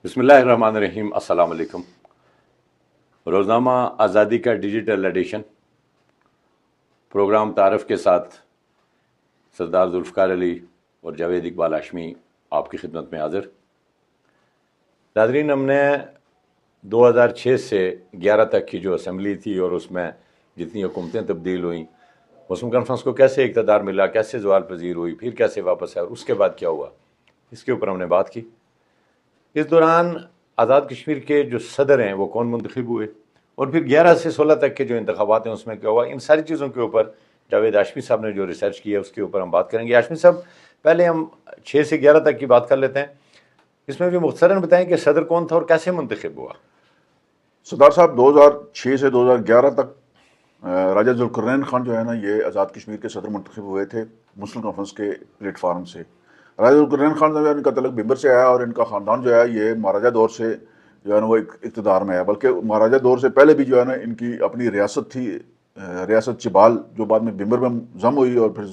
بسم اللہ الرحمن الرحیم. السلام علیکم. روزنامہ آزادی کا ڈیجیٹل ایڈیشن پروگرام تعارف کے ساتھ سردار ذوالفقار علی اور جاوید اقبال ہاشمی آپ کی خدمت میں حاضر. ناظرین، ہم نے 2006 سے 11 تک کی جو اسمبلی تھی اور اس میں جتنی حکومتیں تبدیل ہوئیں، مسلم کانفرنس کو کیسے اقتدار ملا، کیسے زوال پذیر ہوئی، پھر کیسے واپس آیا اور اس کے بعد کیا ہوا، اس کے اوپر ہم نے بات کی. اس دوران آزاد کشمیر کے جو صدر ہیں وہ کون منتخب ہوئے، اور پھر 11 سے 16 تک کے جو انتخابات ہیں اس میں کیا ہوا، ان ساری چیزوں کے اوپر جاوید ہاشمی صاحب نے جو ریسرچ کی ہے اس کے اوپر ہم بات کریں گے. ہاشمی صاحب، پہلے ہم 6 سے 11 تک کی بات کر لیتے ہیں. اس میں بھی مختصراً بتائیں کہ صدر کون تھا اور کیسے منتخب ہوا. سردار صاحب 2006 سے 2011 تک راجہ ذوالقرنین خان جو ہے نا، یہ آزاد کشمیر کے صدر منتخب ہوئے تھے مسلم کانفرنس کے پلیٹ فارم سے. راجہ ذوالقرنین خان جو ہے ان کا تعلق بمبر سے آیا، اور ان کا خاندان جو ہے یہ مہاراجہ دور سے جو ہے نا وہ اقتدار میں ہے. بلکہ مہاراجہ دور سے پہلے بھی جو ہے نا ان کی اپنی ریاست تھی، ریاست چبال، جو بعد میں بمبر میں ضم ہوئی. اور پھر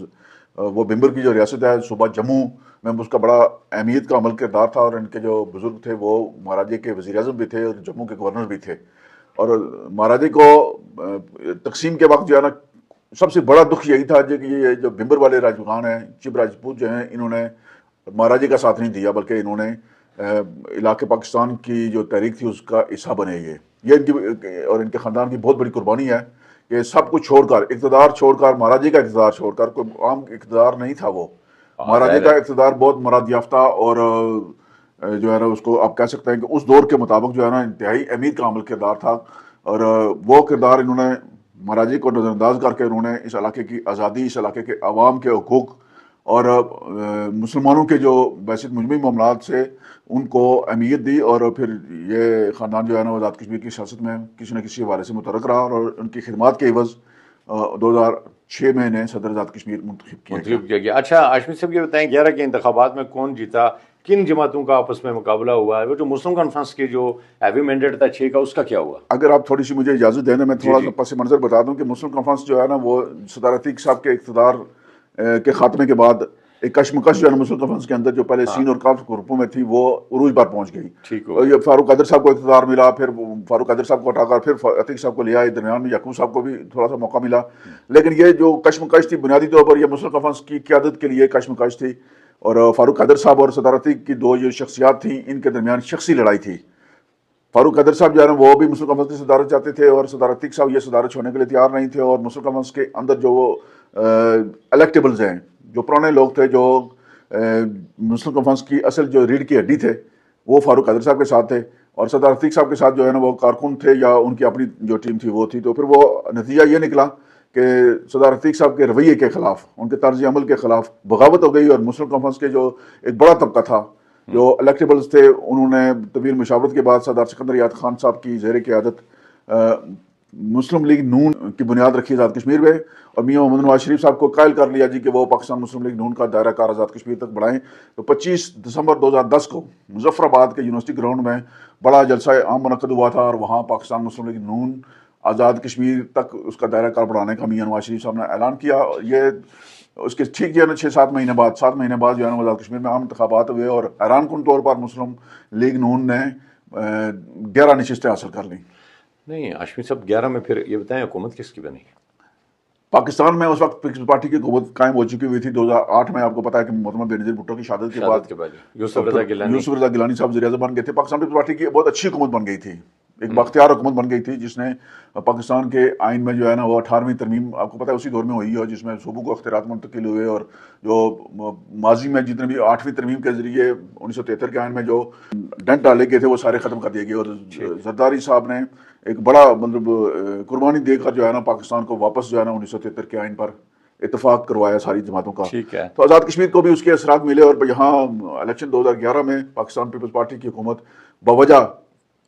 وہ بمبر کی جو ریاست ہے صوبہ جموں میں اس کا بڑا اہمیت کا عمل کردار تھا. اور ان کے جو بزرگ تھے وہ مہاراجے کے وزیر اعظم بھی تھے اور جموں کے گورنر بھی تھے. اور مہاراجے کو تقسیم کے وقت جو ہے نا سب سے بڑا دکھ یہی تھا کہ یہ جو بمبر والے راجپوتان ہیں، چب راجپوت جو ہیں، انہوں نے مہاراجے کا ساتھ نہیں دیا، بلکہ انہوں نے علاقے پاکستان کی جو تحریک تھی اس کا حصہ بنے. یہ ان کی اور ان کے خاندان کی بہت بڑی قربانی ہے کہ سب کچھ چھوڑ کر، اقتدار چھوڑ کر، مہاراجے کا اقتدار چھوڑ کر، کوئی عام اقتدار نہیں تھا وہ. مہاراجے کا اقتدار بہت مراد یافتہ اور جو ہے نا اس کو آپ کہہ سکتے ہیں کہ اس دور کے مطابق جو ہے نا انتہائی اہمیت کا عمل کردار تھا. اور وہ کردار انہوں نے مہاراجے کو نظر انداز کر کے انہوں نے اس علاقے کی آزادی، اس علاقے کے عوام کے حقوق اور مسلمانوں کے جو بحثیت مجموعی معاملات سے ان کو اہمیت دی. اور پھر یہ خاندان جو ہے نا آزاد کشمیر کی سیاست میں کسی نہ کسی حوالے سے متحرک رہا، اور ان کی خدمات کے عوض 2006 میں انہیں صدر آزاد کشمیر منتخب کیا گیا. اچھا ہاشمی صاحب، یہ بتائیں 11 کے انتخابات میں کون جیتا، کن جماعتوں کا آپس میں مقابلہ ہوا ہے، وہ جو مسلم کانفرنس کی جو ہیوی مینڈیٹ تھا 6 کا، اس کا کیا ہوا؟ اگر آپ تھوڑی سی مجھے اجازت دیں، میں تھوڑا سا پس منظر بتا دوں کہ مسلم کانفرنس جو ہے نا وہ سردار عتیق صاحب کے اقتدار کے خاتمے کے بعد ایک کشمکش جو ہے نا مسلم کانفرنس کے اندر جو پہلے سین اور کاف گروپوں میں تھی وہ عروج پر پہنچ گئی. اور یہ فاروق قادر صاحب کو اقتدار ملا، پھر فاروق قادر صاحب کو ہٹا کر پھر عتیق صاحب کو لیا، درمیان میں یعقوب صاحب کو بھی تھوڑا سا موقع ملا. لیکن یہ جو کشمکش تھی بنیادی طور پر یہ مسلم کانفرنس کی قیادت کے لیے کشمکش تھی. اور فاروق قادر صاحب اور سردار عتیق کی دو جو شخصیات تھیں، ان کے درمیان شخصی لڑائی تھی. فاروق قادر صاحب جو ہے نا وہ بھی مسلم کانفرنس کی صدارت چاہتے تھے، اور سردار عتیق صاحب یہ صدارت چھوڑنے کے لیے تیار نہیں تھے. اور مسلم کانفرنس کے اندر جو وہ الیکٹیبلز ہیں، جو پرانے لوگ تھے، جو مسلم کانفرنس کی اصل جو ریڑھ کی ہڈی تھے، وہ فاروق قادر صاحب کے ساتھ تھے. اور سردار عتیق صاحب کے ساتھ جو ہے نا وہ کارکن تھے یا ان کی اپنی جو ٹیم تھی وہ تھی. تو پھر وہ نتیجہ یہ نکلا کہ سردار عتیق صاحب کے رویے کے خلاف، ان کے طرز عمل کے خلاف بغاوت ہو گئی. اور مسلم کانفرنس کے جو ایک بڑا طبقہ تھا، جو الیکٹیبلز تھے، انہوں نے طویل مشاورت کے بعد سردار سکندر یاد خان صاحب کی زیر قیادت مسلم لیگ نون کی بنیاد رکھی آزاد کشمیر میں، اور میاں محمد نواز شریف صاحب کو قائل کر لیا کہ وہ پاکستان مسلم لیگ نون کا دائرہ کار آزاد کشمیر تک بڑھائیں. تو 25 دسمبر 2010 کو مظفر آباد کے یونیورسٹی گراؤنڈ میں بڑا جلسہ عام منعقد ہوا تھا، اور وہاں پاکستان مسلم لیگ نون آزاد کشمیر تک اس کا دائرہ کار بڑھانے کا میاں نواز شریف صاحب نے اعلان کیا. یہ اس کے ٹھیک جو ہے نا 7 مہینے بعد جو ہے نا آزاد کشمیر میں عام انتخابات ہوئے، اور حیران کن طور پر مسلم لیگ نون نے 11 نشستیں حاصل کر لیں. نہیں ہاشمی صاحب، 11 میں پھر یہ بتائیں حکومت کس کی بنی؟ پاکستان میں اس وقت پیپلز پارٹی کی حکومت قائم ہو چکی ہوئی تھی. 2008 میں آپ کو پتا ہے کہ محترمہ بینظیر بھٹو کی شہادت کے بعد یوسف رضا گیلانی صاحب وزیر اعظم بن گئے تھے. پاکستان پیپلز پارٹی کی بہت اچھی حکومت بن گئی تھی، ایک بااختیار حکومت بن گئی تھی، جس نے پاکستان کے آئین میں جو ہے نا وہ 18ویں ترمیم آپ کو پتا ہے اسی دور میں ہوئی ہے، جس میں صوبوں کو اختیارات منتقل ہوئے. اور جو ماضی میں جتنے بھی 8ویں ترمیم کے ذریعے 1973 کے آئین میں جو ڈنٹ ڈالے گئے تھے وہ سارے ختم کر دیے گئے. اور زرداری صاحب نے ایک بڑا قربانی دے کر جو ہے نا پاکستان کو واپس جو ہے نا 1973 کے آئین پر اتفاق کروایا ساری جماعتوں کا. تو آزاد کشمیر کو بھی اس کے اثرات ملے. اور یہاں الیکشن 2011 میں پاکستان پیپلز پارٹی کی حکومت بوجہ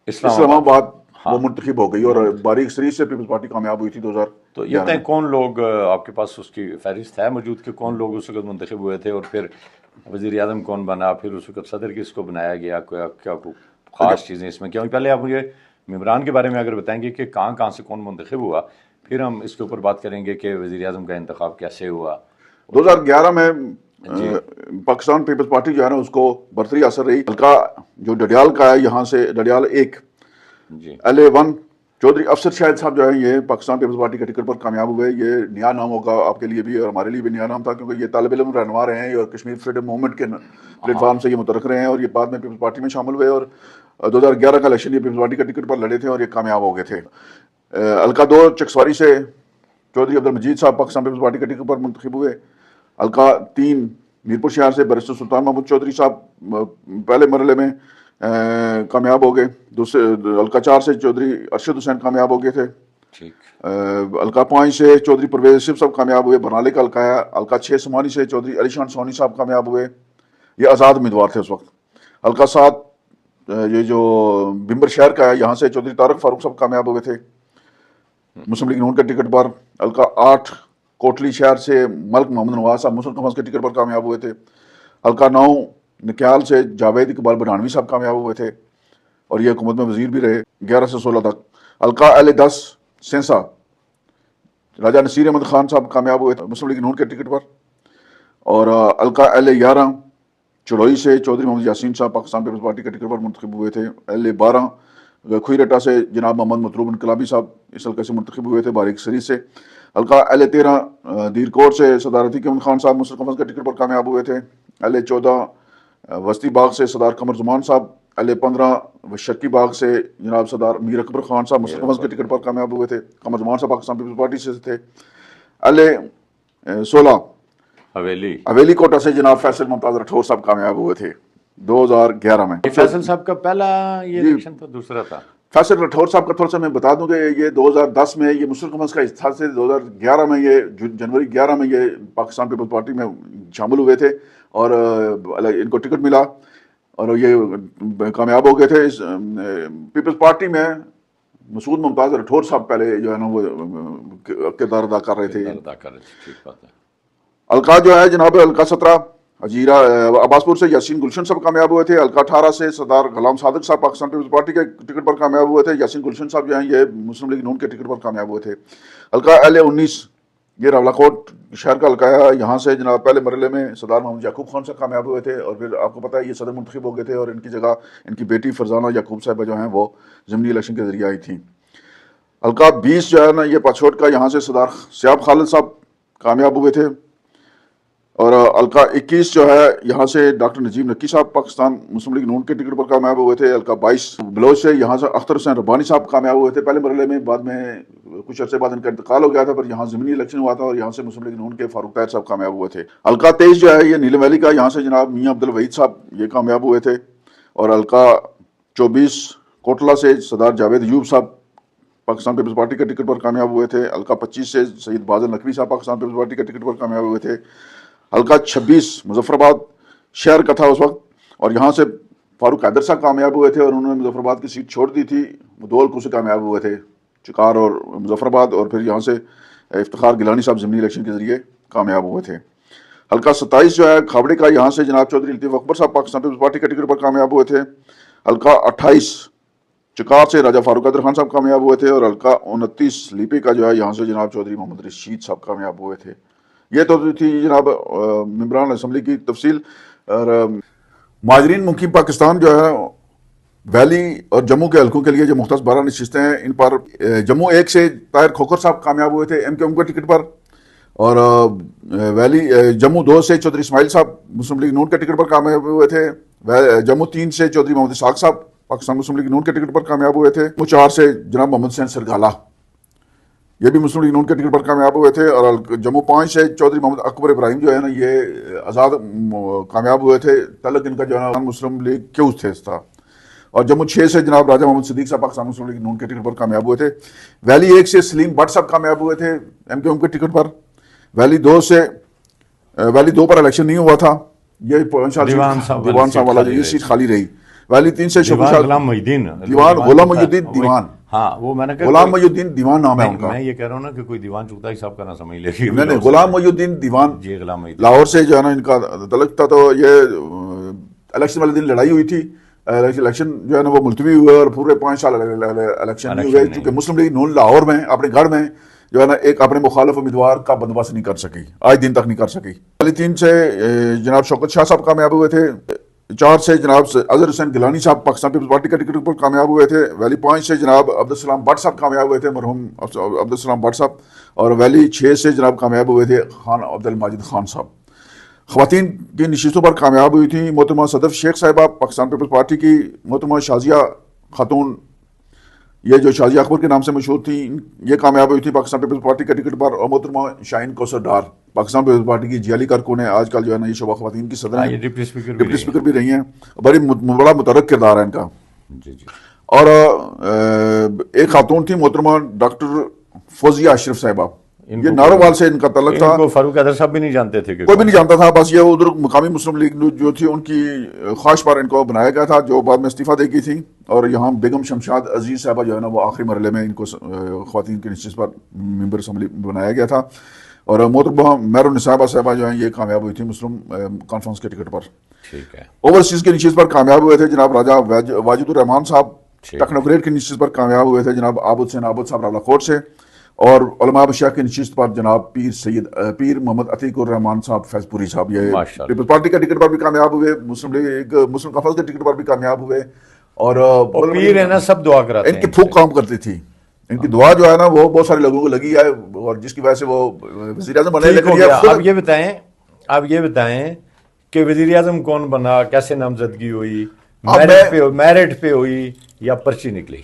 اسلام آباد وہ منتخب ہو گئی، اور باریک سریح سے پیپلز پارٹی کامیاب ہوئی تھی 2000. تو یہ بتائیں کون لوگ آپ کے پاس اس کی فہرست ہے موجود کہ کون لوگ اس وقت منتخب ہوئے تھے، اور پھر وزیر اعظم کون بنا، پھر اس وقت صدر کس کو بنایا گیا، کیا خاص چیزیں اس میں کیا ہوئی؟ پہلے آپ مجھے ممبران کے بارے میں اگر بتائیں گے کہ کہاں سے کون منتخب ہوا، پھر ہم اس کے اوپر بات کریں گے کہ وزیر اعظم کا انتخاب کیسے ہوا. 2011 میں پاکستان پیپلز پارٹی جو ہے نا اس کو برتری اثر رہی. حلقہ جو ڈڈیال کا ہے یہاں سے ڈڈیال 1 LA1 چودھری افسر شاہد صاحب جو ہے یہ پاکستان پیپلز پارٹی کے ٹکٹ پر کامیاب ہوئے. یہ نیا نام ہوگا آپ کے لیے بھی اور ہمارے لیے بھی نیا نام تھا کیونکہ یہ طالب علم رہنما رہے ہیں اور کشمیر فریڈم موومنٹ کے پلیٹ فارم سے یہ مترک رہے ہیں اور یہ بعد میں پیپلز پارٹی میں شامل ہوئے اور 2011 کا الیکشن یہ پیپلز پارٹی کے ٹکٹ پر لڑے تھے اور یہ کامیاب ہو گئے تھے. حلقہ 2 چکسواری سے چودھری عبدالمجید صاحب پاکستان پیپلز پارٹی کے ٹکٹ پر منتخب ہوئے. حلقہ 3 میرپور شہر سے بیرسٹر سلطان محمود چودھری صاحب پہلے مرحلے میں کامیاب ہو گئے. دوسرے حلقہ 4 سے چودھری ارشد حسین کامیاب ہو گئے تھے. حلقہ 5 سے چودھری پرویز یوسف صاحب کامیاب ہوئے. برنالے کا حلقہ ہے. حلقہ 6 سمانی سے چودھری علی شان سونی صاحب کامیاب ہوئے. یہ آزاد امیدوار تھے اس وقت. حلقہ 7 یہ جو بمبر شہر کا ہے یہاں سے چودھری طارق فاروق صاحب کامیاب ہوئے تھے مسلم لیگ نون کے ٹکٹ پر. حلقہ 8 کوٹلی شہر سے ملک محمد نواز صاحب مسلم کانفرنس کے ٹکٹ پر کامیاب ہوئے تھے. حلقہ 9 نکیال سے جاوید اقبال بڈھانوی صاحب کامیاب ہوئے تھے اور یہ حکومت میں وزیر بھی رہے 11 سے 16 تک. حلقہ LA10 سینسا راجہ نصیر احمد خان صاحب کامیاب ہوئے تھے مسلم لیگ نون کے ٹکٹ پر. اور حلقہ LA11 چڑوئی سے چودھری محمد یاسین صاحب پاکستان پیپلز پارٹی کے ٹکٹ پر منتخب ہوئے تھے. LA12 کھوئی رٹا سے جناب محمد مطلوب انقلابی صاحب اس حلقے سے منتخب ہوئے تھے باریک سری سے. حلقہ LA13 دیرکوٹ سے صدارتی قیوم خان صاحب مسلم کانفرنس کے ٹکٹ پر کامیاب ہوئے تھے. LA14 وسطی باغ سے صدار قمر زمان صاحب. LA15 شرقی باغ سے جناب صدار میر اکبر خان صاحب مسلم کانفرنس کے ٹکٹ پر کامیاب ہوئے تھے. قمر زمان صاحب پاکستان پیپلز پارٹی سے تھے. LA16 حویلی کوٹا سے جناب فیصل ممتاز راٹھور صاحب کامیاب ہوئے تھے 2011 میں. فیصل صاحب کا پہلا یہ الیکشن تھا دوسرا تھا. فیصل راٹھور صاحب کا تھوڑا سا میں بتا دوں کہ یہ 2010 میں یہ مسلم کانفرنس کا حصہ سے 2011 میں یہ جنوری 11 میں یہ پاکستان پیپلز پارٹی میں شامل ہوئے تھے اور ان کو ٹکٹ ملا اور یہ کامیاب ہو گئے تھے. اس پیپلز پارٹی میں مسعود ممتاز راٹھور صاحب پہلے جو ہے نا وہ کردار ادا کر رہے تھے. حلقہ جو ہے جناب حلقہ 17 حجیرہ عباس پور سے یاسین گلشن صاحب کامیاب ہوئے تھے. حلقہ 18 سے سردار غلام صادق صاحب پاکستان پیپلز پارٹی کے ٹکٹ پر کامیاب ہوئے تھے. یاسین گلشن صاحب جو ہیں یہ مسلم لیگ نون کے ٹکٹ پر کامیاب ہوئے تھے. حلقہ LA19 یہ راولاکوٹ شہر کا حلقہ ہے. یہاں سے جناب پہلے مرحلے میں سردار محمد یعقوب خان صاحب کامیاب ہوئے تھے اور پھر آپ کو پتہ ہے یہ صدر منتخب ہو گئے تھے اور ان کی جگہ ان کی بیٹی فرزانہ یعقوب صاحبہ جو ہیں وہ ضمنی الیکشن کے ذریعے آئی تھیں. حلقہ 20 جو ہے نا یہ پاچھوٹ کا یہاں سے سردار سیاب خالد صاحب کامیاب ہوئے تھے. اور حلقہ 21 جو ہے یہاں سے ڈاکٹر نجیب نکی صاحب پاکستان مسلم لیگ نون کے ٹکٹ پر کامیاب ہوئے تھے. حلقہ 22 بلوچ سے یہاں سے اختر حسین ربانی صاحب کامیاب ہوئے تھے پہلے مرحلے میں. بعد میں کچھ عرصے بعد ان کا انتقال ہو گیا تھا پر یہاں ضمنی الیکشن ہوا تھا اور یہاں سے مسلم لیگ نون کے فاروق طاہر صاحب کامیاب ہوئے تھے. حلقہ 23 جو ہے یہ نیلم ویلی کا یہاں سے جناب میاں عبدالوحید صاحب یہ کامیاب ہوئے تھے. اور حلقہ 24 کوٹلہ سے سردار جاوید ایوب صاحب پاکستان پیپلز پارٹی کے ٹکٹ پر کامیاب ہوئے تھے. حلقہ 25 سے سید بازل نقوی صاحب پاکستان پیپلز پارٹی کے ٹکٹ پر کامیاب ہوئے تھے. حلقہ 26 مظفر آباد شہر کا تھا اس وقت اور یہاں سے فاروق حیدر صاحب کامیاب ہوئے تھے اور انہوں نے مظفر آباد کی سیٹ چھوڑ دی تھی. وہ 2 حلقوں سے کامیاب ہوئے تھے چکار اور مظفر آباد اور پھر یہاں سے افتخار گیلانی صاحب ضمنی الیکشن کے ذریعے کامیاب ہوئے تھے. حلقہ 27 جو ہے کھابڑے کا یہاں سے جناب چودھری لطیف اکبر صاحب پاکستان پیپلز پارٹی کے ٹکٹ پر کامیاب ہوئے تھے. حلقہ 28 چکار سے راجہ فاروق قادر خان صاحب کامیاب ہوئے تھے. اور حلقہ 29 لیپی کا جو ہے یہاں سے جناب چودھری محمد رشید صاحب کامیاب ہوئے تھے. یہ تو تھی جناب ممبران اسمبلی کی تفصیل. اور مہاجرین مقیم پاکستان جو ہے ویلی اور جموں کے حلقوں کے لیے جو مختص 12 نشستیں ہیں ان پر جموں 1 سے طاہر کھوکھر صاحب کامیاب ہوئے تھے MKM کے ٹکٹ پر. اور ویلی جموں 2 سے چودھری اسماعیل صاحب مسلم لیگ نون کے ٹکٹ پر کامیاب ہوئے تھے. جموں 3 سے چودھری محمد اسحاق صاحب پاکستان مسلم لیگ نون کے ٹکٹ پر کامیاب ہوئے تھے. جموں 4 سے جناب محمد حسین سرگالہ یہ بھی مسلم لیگ نون کے ٹکٹ پر کامیاب ہوئے تھے. اور جموں 5 سے چودھری محمد اکبر ابراہیم جو ہے نا یہ آزاد کامیاب ہوئے تھے. تعلق ان کا جو ہے نا مسلم لیگ کیوز تھے تھا. اور جموں 6 سے جناب راجہ محمد صدیق صاحب پاکستان مسلم لیگ نون کے ٹکٹ پر کامیاب ہوئے تھے. ویلی 1 سے سلیم بٹ صاحب کامیاب ہوئے تھے MKM کے ٹکٹ پر. ویلی 2 پر الیکشن نہیں ہوا تھا. یہ دیوان صاحب والا یہ سیٹ خالی رہی. ویلی 3 سے غلام محی الدین دیوان وہ میں نے غلام محی الدین دیوان نام ہے ان کا. میں یہ کہہ رہا ہوں نا کہ کوئی دیوان چغتائی صاحب کا نہ سمجھ لے گی. نہیں غلام محی الدین دیوان جی غلام محی لاہور سے جو ہے نا ان کا تعلق تھا. تو یہ الیکشن والے دن لڑائی ہوئی تھی. الیکشن جو ہے نا وہ ملتوی ہوئے اور پورے 5 سال الیکشن نہیں ہوئے چونکہ مسلم لیگ نون لاہور میں اپنے گھر میں جو ہے نا ایک اپنے مخالف امیدوار کا بندوبست نہیں کر سکی، آج دن تک نہیں کر سکی۔ پہلی 3 سے جناب شوکت شاہ صاحب کامیاب ہوئے تھے، 4 سے جناب اظہر حسین گیلانی صاحب پاکستان پیپلز پارٹی کے ٹکٹ پر کامیاب ہوئے تھے، ویلی 5 سے جناب عبدالسلام بٹ صاحب کامیاب ہوئے تھے، مرحوم عبدالسلام بٹ صاحب، اور ویلی 6 سے جناب کامیاب ہوئے تھے خان عبد الماجد خان صاحب۔ خواتین کی نشستوں پر کامیاب ہوئی تھیں محترمہ صدف شیخ صاحبہ پاکستان پیپلز پارٹی کی، محترمہ شازیہ خاتون یہ جو شازیہ اکبر کے نام سے مشہور تھیں یہ کامیاب ہوئی تھی پاکستان پیپلز پارٹی کے ٹکٹ پر، اور محترمہ شاہین کوثر ڈار پاکستان پیپلز پارٹی کی جیلی کارکن ہیں، آج کل جو ہے نا یہ شعبہ خواتین کی صدر ہیں، ڈپٹی اسپیکر بھی رہی ہیں، بڑا متحرک کردار ہے ان کا۔ اور ایک خاتون تھی محترمہ ڈاکٹر فوزیہ اشرف صاحبہ، یہ نارووال سے ان کا تعلق تھا، فاروق حیدر صاحب بھی نہیں جانتے تھے، کوئی بھی نہیں جانتا تھا، بس یہ ادھر مقامی مسلم لیگ جو تھی ان کی خواہش پر ان کو بنایا گیا تھا، جو بعد میں استعفیٰ دے گئی تھی، اور یہاں بیگم شمشاد عزیز صاحبہ جو ہے نا وہ آخری مرحلے میں ان کو خواتین کی نشست پر ممبر اسمبلی بنایا گیا تھا، اور محترمہ مہر النساء صاحبہ جو ہیں یہ کامیاب ہوئی تھی مسلم کانفرنس کے ٹکٹ پر۔ اوورسیز کی نشست پر کامیاب ہوئے تھے جناب راجہ واجد الرحمان صاحب، ٹیکنوکریٹ کی نشست پر کامیاب ہوئے تھے جناب عابد حسین عابد صاحب رالا کوٹ سے، اور علماء بشاہ کی نشست پر جناب پیر محمد عتیق الرحمان صاحب فیض پوری صاحب یہ پیپلز پارٹی کے ٹکٹ پر بھی کامیاب ہوئے، مسلم کانفرنس کے ٹکٹ پر بھی کامیاب ہوئے، اور پیر ہے نا سب دعا کراتے ہیں، ان کی پھوک کام کرتی تھی، ان کی دعا جو ہے نا وہ بہت سارے لوگوں کو لگی ہے، اور جس کی وجہ سے وہ وزیر اعظم بنے۔ لیکن آپ یہ بتائیں کہ وزیر اعظم کون بنا، کیسے نامزدگی ہوئی، میرٹ پہ ہوئی یا پرچی نکلی؟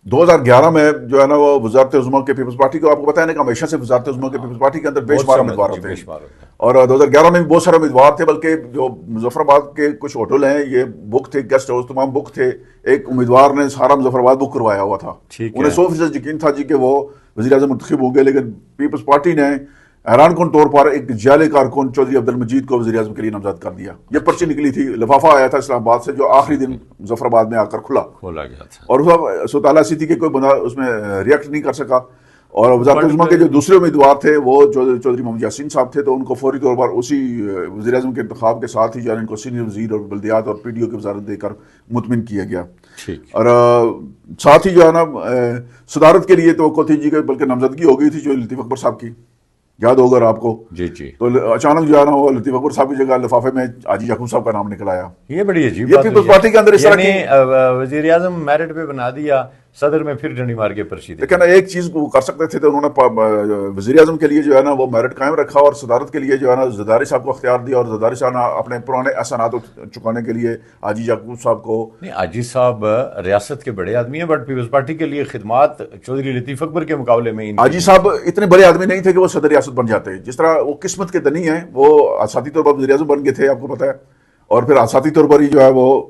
2011 میں جو ہے نا وہ وزارت عظمیٰ کے پیپلز پارٹی کو، آپ کو بتایا نا کہ ہمیشہ سے وزارت عظمیٰ کے پیپلز پارٹی کے اندر بے شمار امیدوار ہوتے ہیں، اور 2011 میں بھی بہت سارے امیدوار تھے، بلکہ جو مظفر آباد کے کچھ ہوٹل ہیں یہ بک تھے، گیسٹ ہاؤس تمام بک تھے، ایک امیدوار نے سارا مظفر آباد بک کروایا ہوا تھا، انہیں 100% یقین تھا جی کہ وہ وزیر اعظم منتخب ہوں گے، لیکن پیپلز پارٹی نے حیران کن طور پر ایک جعلی کارکن چودھری عبد المجید کو وزیر اعظم کے لیے نامزد کر دیا۔ یہ پرچی نکلی تھی، لفافہ آیا تھا اسلام آباد سے جو آخری دن مظفر آباد میں آ کر کھولا گیا تھا، اور اس وقت صورتحال ایسی تھی کہ کوئی بندہ اس میں ریئیکٹ نہیں کر سکا، اور وزارت عظمیٰ کے جو دوسرے امیدوار تھے وہ چودھری محمد یاسین صاحب تھے، تو ان کو فوری طور پر اسی وزیر اعظم کے انتخاب کے ساتھ ہی جو ہے ان کو سینئر وزیر اور بلدیات اور PDO کی وزارت دے کر مطمئن کیا گیا، اور ساتھ ہی جو ہے نا صدارت کے لیے توقع تھی جی کہ بلکہ نامزدگی ہو گئی تھی جو لطیف اکبر صاحب کی، یاد ہوگا آپ کو، تو اچانک جو ہے نا وہ لطیف اکبر صاحب کی جگہ لفافے میں حاجی یعقوب صاحب کا نام نکل آیا۔ یہ بڑی عجیب بات ہے، پیپلز پارٹی کے اندر اس طرح کی وزیر اعظم میرٹ پہ بنا دیا، صدر میں پھر ڈنڈی مار کے پرچی دی۔ لیکن ایک چیز وہ کر سکتے تھے تو انہوں نے وزیر اعظم کے لیے جو ہے نا وہ میرٹ قائم رکھا، اور صدارت کے لیے جو ہے نا زرداری صاحب کو اختیار دیا، اور زرداری صاحب نے اپنے پرانے احسانات چکانے کے لیے حاجی یعقوب صاحب کو، حاجی صاحب ریاست کے بڑے آدمی ہیں، بٹ پیپلز پارٹی کے لیے خدمات چودھری لطیف اکبر کے مقابلے میں حاجی صاحب اتنے بڑے آدمی نہیں تھے کہ وہ صدر ریاست بن جاتے، جس طرح وہ قسمت کے دنی ہیں، وہ آساتی طور پر وزیر اعظم بن گئے تھے آپ کو پتہ ہے، اور پھر آساتی طور پر ہی جو ہے وہ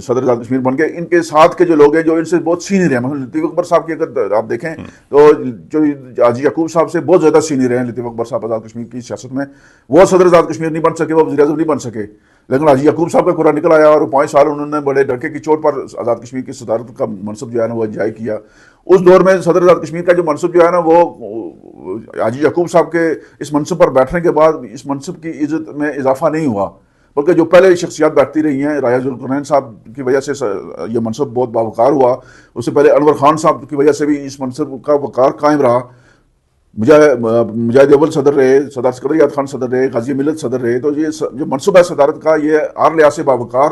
صدر آزاد کشمیر بن گئے۔ ان کے ساتھ کے جو لوگ ہیں جو ان سے بہت سینئر ہیں، مثلا لطیف اکبر صاحب کی اگر آپ دیکھیں تو جو حاجی یعقوب صاحب سے بہت زیادہ سینئر ہیں لطیف اکبر صاحب آزاد کشمیر کی سیاست میں، وہ صدر آزاد کشمیر نہیں بن سکے، وہ وزیر اعظم نہیں بن سکے، لیکن حاجی یعقوب صاحب کا قرآن نکل آیا، اور 5 سال انہوں نے بڑے ڈرکے کی چوٹ پر آزاد کشمیر کی صدارت کا منصب جو ہے نا وہ انجوائے کیا۔ اس دور میں صدر آزاد کشمیر کا جو منصب جو ہے نا وہ حاجی یعقوب صاحب کے اس منصب پر بیٹھنے کے بعد اس منصب کی عزت میں اضافہ نہیں ہوا، بلکہ جو پہلے شخصیات بیٹھتی رہی ہیں، راجہ ذوالقرنین صاحب کی وجہ سے یہ منصب بہت باوقار ہوا، اس سے پہلے انور خان صاحب کی وجہ سے بھی اس منصب کا وقار قائم رہا، مجاہد اول صدر رہے، سردار صدریات خان صدر رہے، غازی ملت صدر رہے، تو یہ جو منصب ہے صدارت کا یہ ہر لحاظ سے باوقار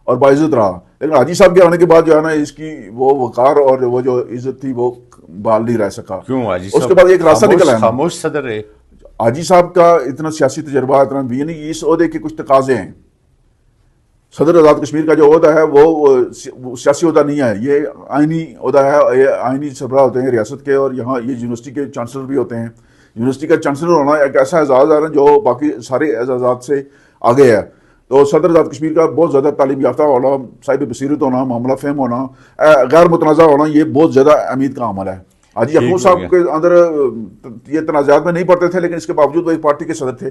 اور باعزت رہا، لیکن حاجی صاحب کے آنے کے بعد جو ہے نا اس کی وہ وقار اور وہ جو عزت تھی وہ بحال نہیں رہ سکا۔ کیوں حاجی اس کے بعد ایک راستہ نکلا ہے، خاموش صدر رہے۔ حاجی صاحب کا اتنا سیاسی تجربہ اتنا بھی نہیں، اس عہدے کے کچھ تقاضے ہیں، صدر آزاد کشمیر کا جو عہدہ ہے وہ سیاسی عہدہ نہیں ہے، یہ آئینی عہدہ ہے، یہ آئینی سربراہ ہوتے ہیں ریاست کے، اور یہاں یہ یونیورسٹی کے چانسلر بھی ہوتے ہیں، یونیورسٹی کا چانسلر ہونا ایک ایسا اعزاز ہے جو باقی سارے اعزازات سے آگے ہے، تو صدر آزاد کشمیر کا بہت زیادہ تعلیم یافتہ ہونا، صاحب بصیرت ہونا، معاملہ فہم ہونا، غیر متنازع ہونا، یہ بہت زیادہ اہمیت کا عمل ہے۔ حاجی یعقوب صاحب کے اندر یہ تنازعات میں نہیں پڑتے تھے، لیکن اس کے باوجود وہ ایک پارٹی کے صدر تھے،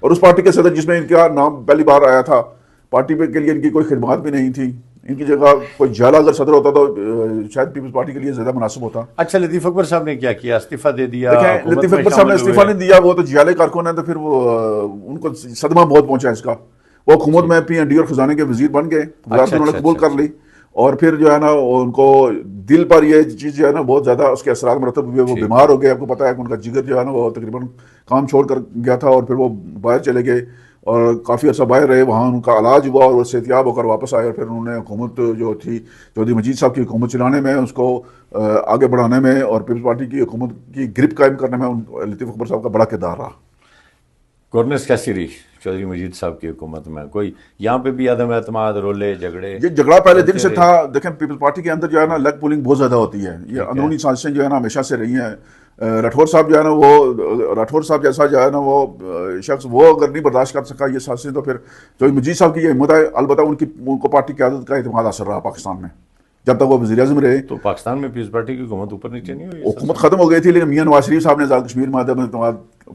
اور اس پارٹی کے صدر جس میں ان کا نام پہلی بار آیا تھا، پارٹی کے لیے ان کی کوئی خدمات بھی نہیں تھی، ان کی جگہ کوئی جھالا اگر صدر ہوتا تو شاید پیپلز پارٹی کے لیے زیادہ مناسب ہوتا۔ اچھا لطیف اکبر صاحب نے کیا کیا؟ استعفیٰ دے دیا؟ لطیف اکبر صاحب نے استعفیٰ نہیں دیا، وہ تو جھالے کارکن ہیں، تو پھر وہ ان کو صدمہ بہت پہنچا اس کا، وہ حکومت میں PND اور خزانے کے وزیر بن گئے، وزارت انہوں نے قبول کر لی، اور پھر جو ہے نا ان کو دل پر یہ چیز جو ہے نا بہت زیادہ اس کے اثرات مرتب ہوئے, وہ بیمار ہو گئے. آپ کو پتا ہے کہ ان کا جگر جو ہے نا وہ تقریباً کام چھوڑ کر گیا تھا, اور پھر وہ باہر چلے گئے اور کافی عرصہ باہر رہے, وہاں ان کا علاج ہوا اور وہ صحتیاب ہو کر واپس آئے. اور پھر انہوں نے حکومت جو تھی چودھری مجید صاحب کی حکومت چلانے میں, اس کو آگے بڑھانے میں اور پیپلز پارٹی کی حکومت کی گرپ قائم کرنے میں لطیف اکبر صاحب کا بڑا کردار رہا. گورننس کیسی رہی چودھری مجید صاحب کی حکومت میں؟ کوئی یہاں پہ بھی عدم اعتماد, رولے جھگڑے؟ یہ جھگڑا پہلے دن سے تھا. دیکھیں پیپلز پارٹی کے اندر جو ہے نا لیگ پولنگ بہت زیادہ ہوتی ہے, یہ اندرونی سازشیں جو ہے نا ہمیشہ سے رہی ہیں. راٹھور صاحب جو ہے نا وہ راٹھور صاحب جیسا جو ہے نا وہ شخص وہ اگر نہیں برداشت کر سکا یہ سازشیں, تو پھر چودھری مجید صاحب کی یہ ہمت ہے. البتہ ان کو پارٹی قیادت کا اعتماد حاصل رہا پاکستان میں جب تک وہ وزیر اعظم رہے. تو پاکستان میں پیپلز پارٹی کی حکومت اوپر نیچے نہیں ہوئی؟ حکومت ختم ہو گئی تھی, لیکن میاں نواز شریف صاحب نے آزاد کشمیر میں عدم اعتماد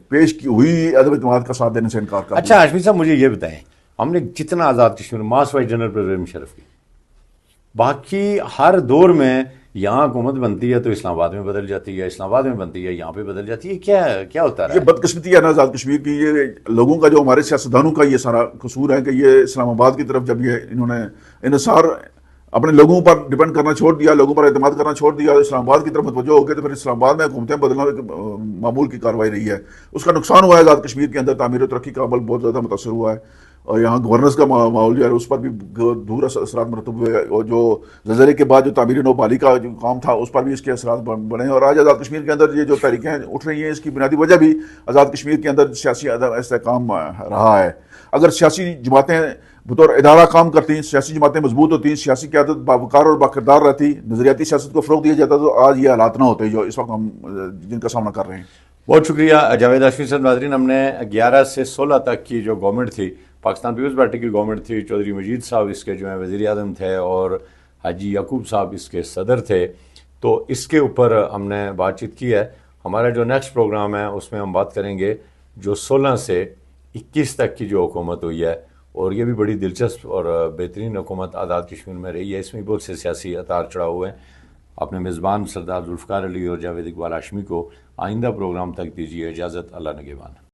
پیش کی ہوئی, عدم اعتماد کا ساتھ دینے سے انکار کر دیا. اچھا ہاشمی صاحب مجھے یہ بتائیں, ہم نے جتنا آزاد کشمیر ماس وائز جنرل پرویز مشرف کی, باقی ہر دور میں یہاں حکومت بنتی ہے تو اسلام آباد میں بدل جاتی ہے, اسلام آباد میں بنتی ہے یہاں پہ بدل جاتی ہے, کیا ہوتا ہے؟ یہ بدقسمتی ہے نا آزاد کشمیر کی, یہ لوگوں کا جو ہمارے سیاستدانوں کا یہ سارا قصور ہے کہ یہ اسلام آباد کی طرف جب یہ انہوں نے انحصار اپنے لوگوں پر ڈپینڈ کرنا چھوڑ دیا, لوگوں پر اعتماد کرنا چھوڑ دیا, اسلام آباد کی طرف متوجہ ہو گئے, تو پھر اسلام آباد میں حکومتیں بدلنا ایک معمول کی کارروائی رہی ہے. اس کا نقصان ہوا ہے آزاد کشمیر کے اندر, تعمیر و ترقی کا عمل بہت زیادہ متاثر ہوا ہے, اور یہاں گورننس کا ماحول جو ہے اس پر بھی دور اثرات مرتب ہوئے, اور جو زلزلے کے بعد جو تعمیر نو بحالی کا جو کام تھا اس پر بھی اس کے اثرات بڑھے. اور آج آزاد کشمیر کے اندر یہ جو تحریکیں اٹھ رہی ہیں اس کی بنیادی وجہ بھی آزاد کشمیر کے اندر سیاسی استحکام رہا ہے. اگر سیاسی جماعتیں بطور ادارہ کام کرتی, سیاسی جماعتیں مضبوط ہوتی, سیاسی قیادت باوقار اور باکردار رہتی, نظریاتی سیاست کو فروغ دیا جاتا, تو آج یہ حالات نہ ہوتے جو اس وقت ہم جن کا سامنا کر رہے ہیں. بہت شکریہ جاوید ہاشمی صاحب. ناظرین, ہم نے 11 سے 16 تک کی جو گورنمنٹ تھی, پاکستان پیپلز پارٹی کی گورنمنٹ تھی, چودھری مجید صاحب اس کے جو ہیں وزیر اعظم تھے اور حاجی یعقوب صاحب اس کے صدر تھے, تو اس کے اوپر ہم نے بات چیت کی ہے. ہمارا جو نیکسٹ پروگرام ہے اس میں ہم بات کریں گے جو 16 سے 21 تک کی جو حکومت ہوئی ہے, اور یہ بھی بڑی دلچسپ اور بہترین حکومت آزاد کشمیر میں رہی ہے. اس میں بہت سے سیاسی اتار چڑھاؤ ہوئے ہیں. اپنے میزبان سردار ذوالفقار علی اور جاوید اقبال ہاشمی کو آئندہ پروگرام تک دیجیے اجازت. اللہ نگہبان.